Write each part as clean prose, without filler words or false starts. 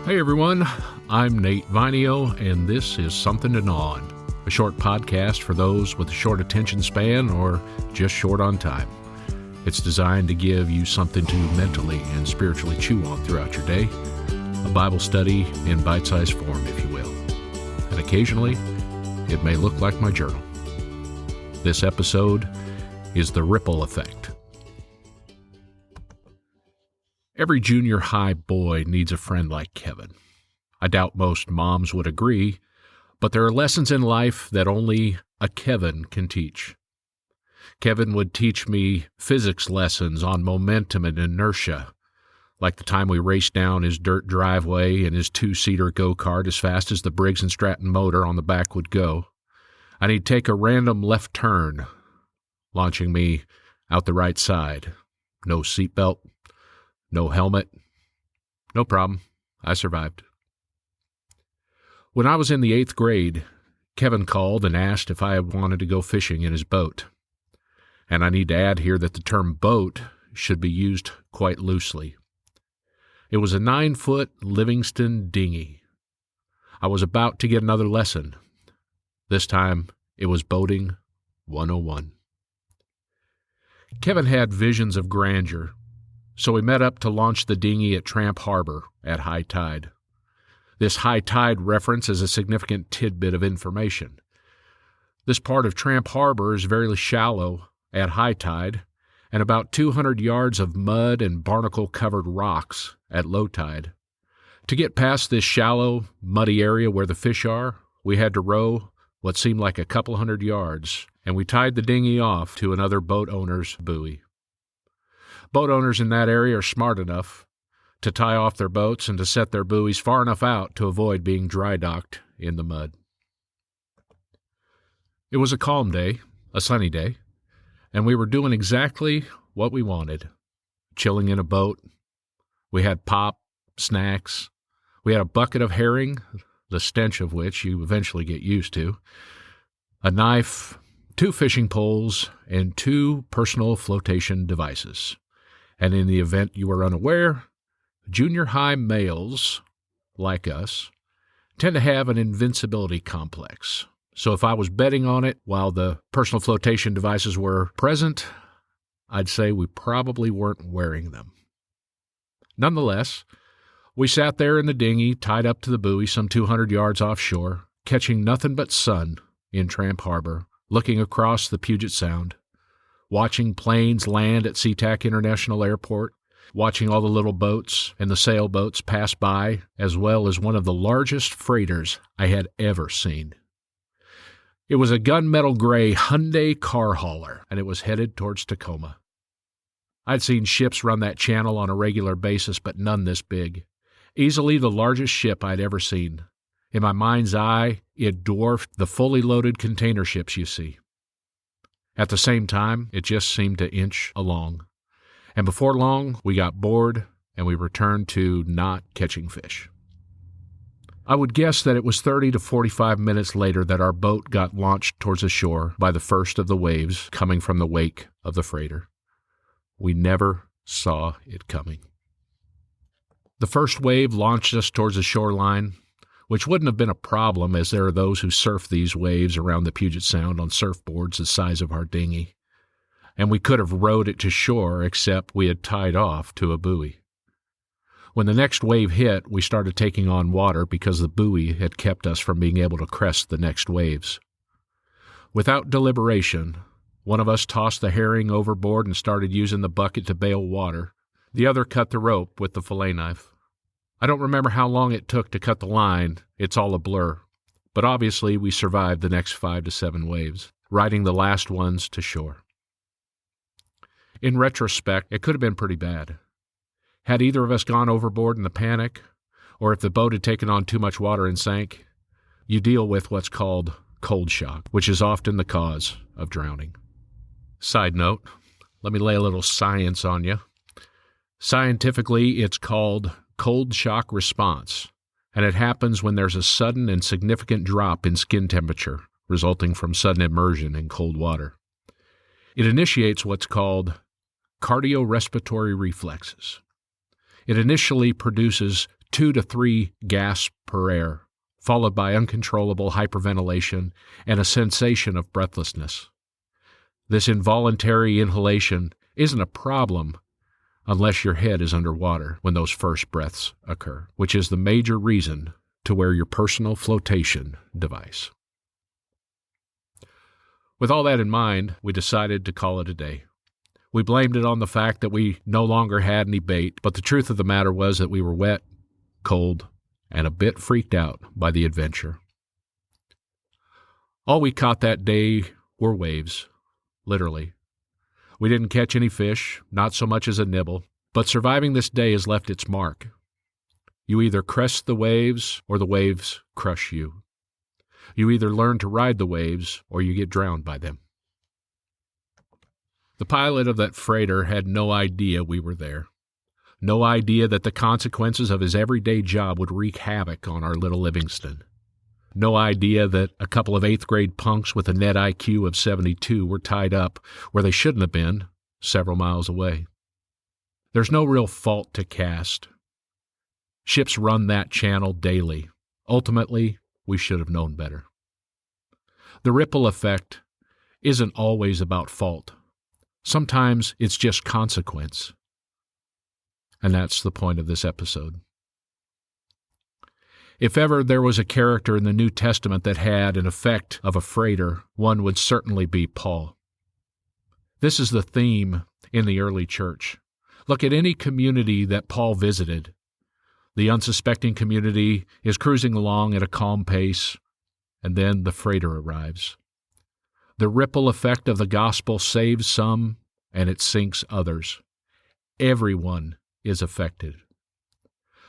Hey everyone, I'm Nate Vinio, and this is Something to Gnaw On, a short podcast for those with a short attention span or just short on time. It's designed to give you something to mentally and spiritually chew on throughout your day, a Bible study in bite-sized form, if you will. And occasionally, it may look like my journal. This episode is The Ripple Effect. Every junior high boy needs a friend like Kevin. I doubt most moms would agree, but there are lessons in life that only a Kevin can teach. Kevin would teach me physics lessons on momentum and inertia, like the time we raced down his dirt driveway in his two-seater go-kart as fast as the Briggs & Stratton motor on the back would go, and he'd take a random left turn, launching me out the right side. No seatbelt. No helmet. No problem. I survived. When I was in the 8th grade, Kevin called and asked if I wanted to go fishing in his boat. And I need to add here that the term boat should be used quite loosely. It was a 9-foot Livingston dinghy. I was about to get another lesson. This time, it was boating 101. Kevin had visions of grandeur. So we met up to launch the dinghy at Tramp Harbor at high tide. This high tide reference is a significant tidbit of information. This part of Tramp Harbor is very shallow at high tide, and about 200 yards of mud and barnacle-covered rocks at low tide. To get past this shallow, muddy area where the fish are, we had to row what seemed like a couple hundred yards, and we tied the dinghy off to another boat owner's buoy. Boat owners in that area are smart enough to tie off their boats and to set their buoys far enough out to avoid being dry docked in the mud. It was a calm day, a sunny day, and we were doing exactly what we wanted. Chilling in a boat. We had pop, snacks. We had a bucket of herring, the stench of which you eventually get used to, a knife, 2 fishing poles, and 2 personal flotation devices. And in the event you were unaware, junior high males, like us, tend to have an invincibility complex. So if I was betting on it while the personal flotation devices were present, I'd say we probably weren't wearing them. Nonetheless, we sat there in the dinghy, tied up to the buoy some 200 yards offshore, catching nothing but sun in Tramp Harbor, looking across the Puget Sound, watching planes land at SeaTac International Airport, watching all the little boats and the sailboats pass by, as well as one of the largest freighters I had ever seen. It was a gunmetal gray Hyundai car hauler, and it was headed towards Tacoma. I'd seen ships run that channel on a regular basis, but none this big. Easily the largest ship I'd ever seen. In my mind's eye, it dwarfed the fully loaded container ships you see. At the same time, it just seemed to inch along. And before long, we got bored and we returned to not catching fish. I would guess that it was 30 to 45 minutes later that our boat got launched towards the shore by the first of the waves coming from the wake of the freighter. We never saw it coming. The first wave launched us towards the shoreline, which wouldn't have been a problem as there are those who surf these waves around the Puget Sound on surfboards the size of our dinghy, and we could have rowed it to shore except we had tied off to a buoy. When the next wave hit, we started taking on water because the buoy had kept us from being able to crest the next waves. Without deliberation, one of us tossed the herring overboard and started using the bucket to bail water. The other cut the rope with the fillet knife. I don't remember how long it took to cut the line, it's all a blur, but obviously we survived the next 5 to 7 waves, riding the last ones to shore. In retrospect, it could have been pretty bad. Had either of us gone overboard in the panic, or if the boat had taken on too much water and sank, you deal with what's called cold shock, which is often the cause of drowning. Side note, let me lay a little science on you. Scientifically, it's called cold shock response, and it happens when there's a sudden and significant drop in skin temperature resulting from sudden immersion in cold water. It initiates what's called cardiorespiratory reflexes. It initially produces 2 to 3 gasps per air, followed by uncontrollable hyperventilation and a sensation of breathlessness. This involuntary inhalation isn't a problem unless your head is underwater when those first breaths occur, which is the major reason to wear your personal flotation device. With all that in mind, we decided to call it a day. We blamed it on the fact that we no longer had any bait, but the truth of the matter was that we were wet, cold, and a bit freaked out by the adventure. All we caught that day were waves, literally. We didn't catch any fish, not so much as a nibble, but surviving this day has left its mark. You either crest the waves or the waves crush you. You either learn to ride the waves or you get drowned by them. The pilot of that freighter had no idea we were there. No idea that the consequences of his everyday job would wreak havoc on our little Livingston. No idea that a couple of 8th grade punks with a net IQ of 72 were tied up where they shouldn't have been, several miles away. There's no real fault to cast. Ships run that channel daily. Ultimately, we should have known better. The ripple effect isn't always about fault. Sometimes it's just consequence. And that's the point of this episode. If ever there was a character in the New Testament that had an effect of a freighter, one would certainly be Paul. This is the theme in the early church. Look at any community that Paul visited. The unsuspecting community is cruising along at a calm pace, and then the freighter arrives. The ripple effect of the gospel saves some, and it sinks others. Everyone is affected.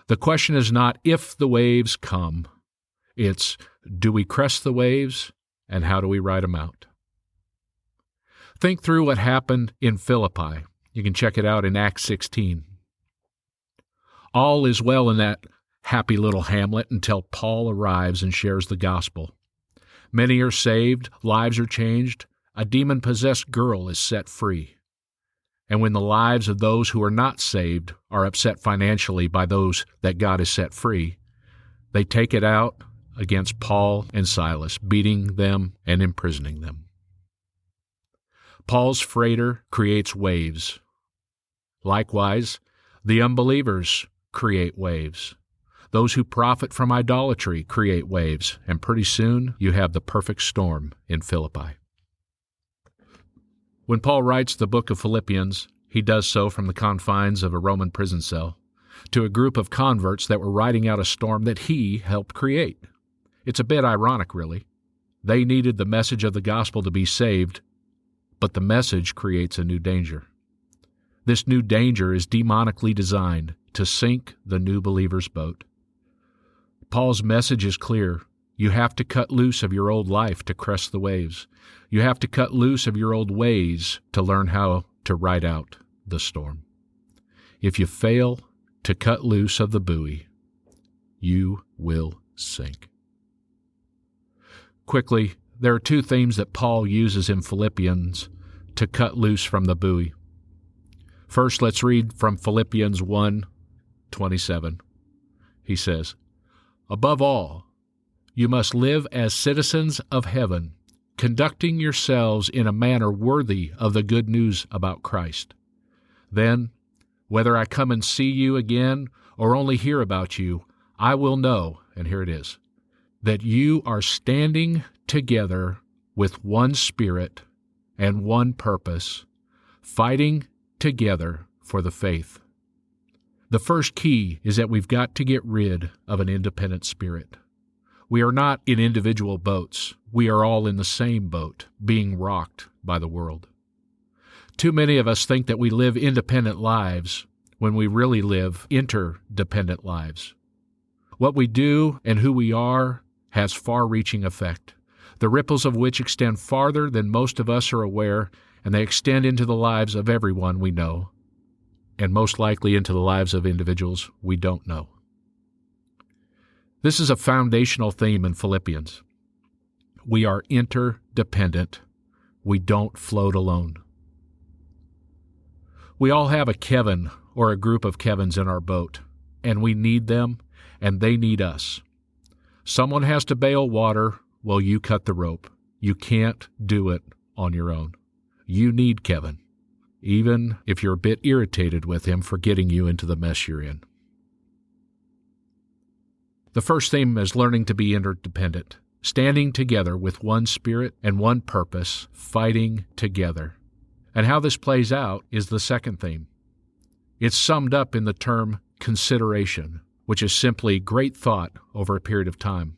The question is not if the waves come, it's do we crest the waves, and how do we ride them out? Think through what happened in Philippi. You can check it out in Acts 16. All is well in that happy little hamlet until Paul arrives and shares the gospel. Many are saved, lives are changed, a demon-possessed girl is set free. And when the lives of those who are not saved are upset financially by those that God has set free, they take it out against Paul and Silas, beating them and imprisoning them. Paul's freighter creates waves. Likewise, the unbelievers create waves. Those who profit from idolatry create waves, and pretty soon you have the perfect storm in Philippi. When Paul writes the book of Philippians, he does so from the confines of a Roman prison cell to a group of converts that were riding out a storm that he helped create. It's a bit ironic, really. They needed the message of the gospel to be saved, but the message creates a new danger. This new danger is demonically designed to sink the new believer's boat. Paul's message is clear. You have to cut loose of your old life to crest the waves. You have to cut loose of your old ways to learn how to ride out the storm. If you fail to cut loose of the buoy, you will sink. Quickly, there are 2 themes that Paul uses in Philippians to cut loose from the buoy. First, let's read from Philippians 1:27. He says, "Above all, you must live as citizens of heaven, conducting yourselves in a manner worthy of the good news about Christ. Then, whether I come and see you again or only hear about you, I will know," and here it is, "that you are standing together with one spirit and one purpose, fighting together for the faith." The first key is that we've got to get rid of an independent spirit. We are not in individual boats. We are all in the same boat, being rocked by the world. Too many of us think that we live independent lives when we really live interdependent lives. What we do and who we are has far-reaching effect, the ripples of which extend farther than most of us are aware, and they extend into the lives of everyone we know, and most likely into the lives of individuals we don't know. This is a foundational theme in Philippians. We are interdependent. We don't float alone. We all have a Kevin or a group of Kevins in our boat, and we need them, and they need us. Someone has to bail water while you cut the rope. You can't do it on your own. You need Kevin, even if you're a bit irritated with him for getting you into the mess you're in. The first theme is learning to be interdependent, standing together with one spirit and one purpose, fighting together. And how this plays out is the second theme. It's summed up in the term consideration, which is simply great thought over a period of time.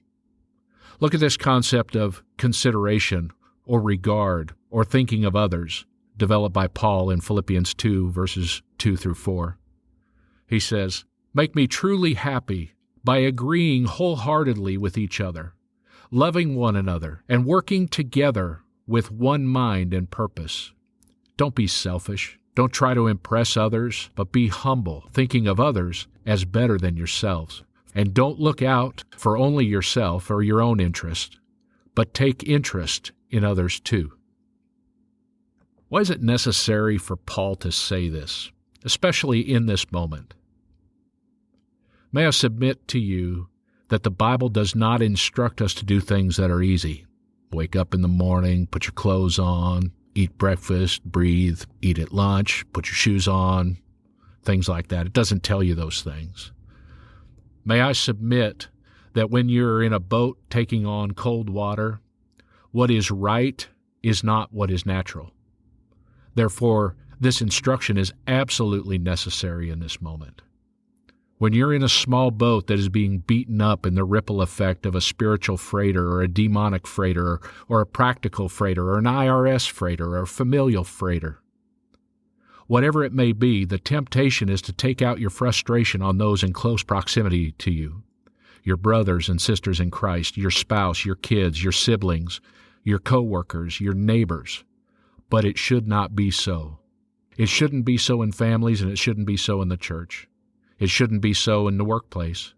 Look at this concept of consideration or regard or thinking of others, developed by Paul in Philippians 2, verses 2 through 4. He says, "Make me truly happy by agreeing wholeheartedly with each other, loving one another, and working together with one mind and purpose. Don't be selfish. Don't try to impress others, but be humble, thinking of others as better than yourselves. And don't look out for only yourself or your own interest, but take interest in others too." Why is it necessary for Paul to say this, especially in this moment? May I submit to you that the Bible does not instruct us to do things that are easy. Wake up in the morning, put your clothes on, eat breakfast, breathe, eat at lunch, put your shoes on, things like that. It doesn't tell you those things. May I submit that when you're in a boat taking on cold water, what is right is not what is natural. Therefore, this instruction is absolutely necessary in this moment. When you're in a small boat that is being beaten up in the ripple effect of a spiritual freighter or a demonic freighter or a practical freighter or an IRS freighter or a familial freighter, whatever it may be, the temptation is to take out your frustration on those in close proximity to you, your brothers and sisters in Christ, your spouse, your kids, your siblings, your co-workers, your neighbors. But it should not be so. It shouldn't be so in families, and it shouldn't be so in the church. It shouldn't be so in the workplace.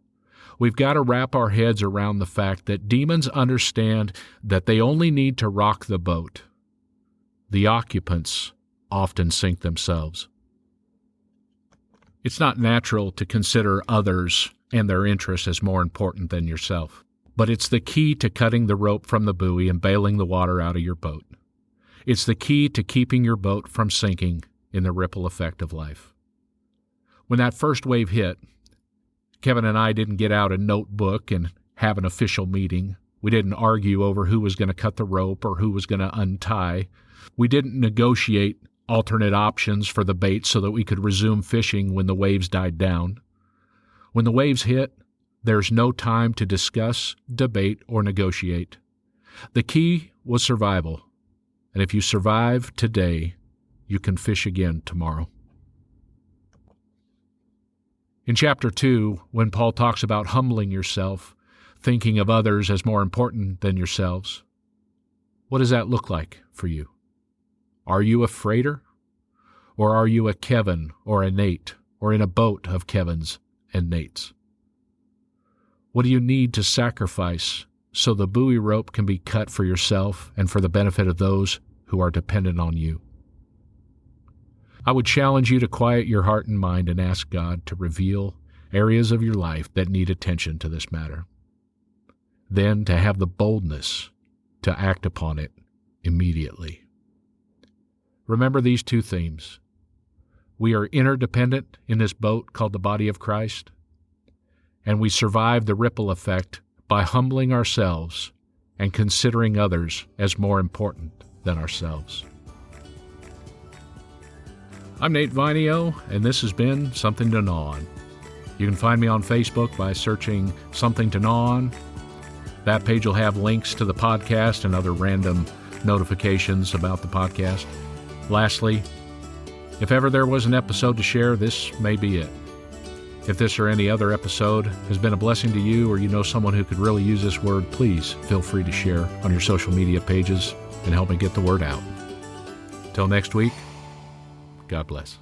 We've got to wrap our heads around the fact that demons understand that they only need to rock the boat. The occupants often sink themselves. It's not natural to consider others and their interests as more important than yourself, but it's the key to cutting the rope from the buoy and bailing the water out of your boat. It's the key to keeping your boat from sinking in the ripple effect of life. When that first wave hit, Kevin and I didn't get out a notebook and have an official meeting. We didn't argue over who was going to cut the rope or who was going to untie. We didn't negotiate alternate options for the bait so that we could resume fishing when the waves died down. When the waves hit, there's no time to discuss, debate, or negotiate. The key was survival. And if you survive today, you can fish again tomorrow. In chapter 2, when Paul talks about humbling yourself, thinking of others as more important than yourselves, what does that look like for you? Are you a freighter? Or are you a Kevin or a Nate, or in a boat of Kevins and Nates? What do you need to sacrifice so the buoy rope can be cut for yourself and for the benefit of those who are dependent on you? I would challenge you to quiet your heart and mind and ask God to reveal areas of your life that need attention to this matter. Then to have the boldness to act upon it immediately. Remember these two themes. We are interdependent in this boat called the body of Christ, and we survive the ripple effect by humbling ourselves and considering others as more important than ourselves. I'm Nate Vinio, and this has been Something to Gnaw On. You can find me on Facebook by searching Something to Gnaw On. That page will have links to the podcast and other random notifications about the podcast. Lastly, if ever there was an episode to share, this may be it. If this or any other episode has been a blessing to you, or you know someone who could really use this word, please feel free to share on your social media pages and help me get the word out. Till next week, God bless.